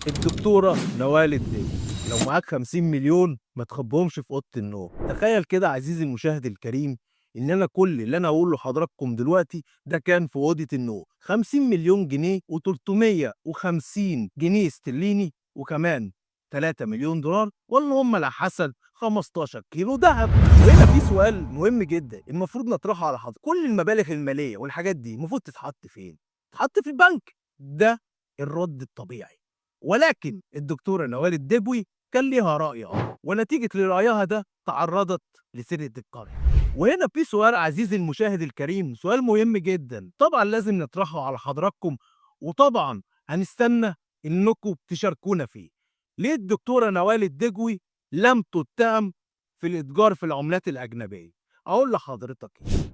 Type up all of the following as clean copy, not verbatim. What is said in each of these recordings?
الدكتورة نوال الدين، لو معاك 50 مليون ما تخبيهمش في أوضة النوم. تخيل كده عزيزي المشاهد الكريم إن أنا كل اللي أنا هاقوله لحضراتكم دلوقتي ده كان في أوضة النوم. 50 مليون جنيه و350 جنيه استرليني وكمان 3 مليون دولار واللي هم على حسب 15 كيلو دهب. وهنا في سؤال مهم جدا المفروض نطرحه على حضرتك، كل المبالغ المالية والحاجات دي المفروض تتحط فين؟ تتحط في البنك، ده الرد الطبيعي. ولكن الدكتورة نوال الدبوي كان ليها رأي آخر، ونتيجة لرأيها ده تعرضت لسرقة القرية. وهنا في سؤال عزيزي المشاهد الكريم، سؤال مهم جدا طبعا لازم نطرحه على حضراتكم، وطبعا هنستنى انكم تشاركونا فيه. ليه الدكتورة نوال الدجوي لم تتهم في الاتجار في العملات الأجنبية؟ أقول لحضرتك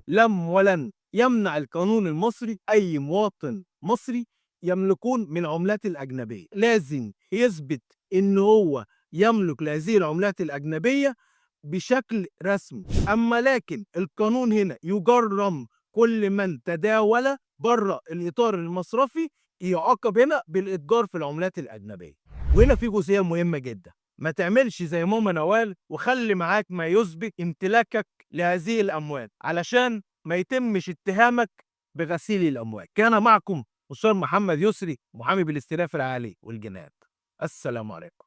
لم ولن يمنع القانون المصري أي مواطن مصري يملكون من العملات الأجنبية، لازم يثبت إن هو يملك لهذه العملات الأجنبية بشكل رسمي. أما لكن القانون هنا يجرم كل من تداول بره الإطار المصرفي، يعاقب هنا بالإتجار في العملات الأجنبية. وهنا في جزئية مهمة جدا، ما تعملش زي ماما نوال وخلي معاك ما يثبت امتلاكك لهذه الأموال علشان ما يتمش اتهامك بغسيل الأموال. كان معكم مستشار محمد يسري، محامي بالاستئناف العالي والجنايات. السلام عليكم.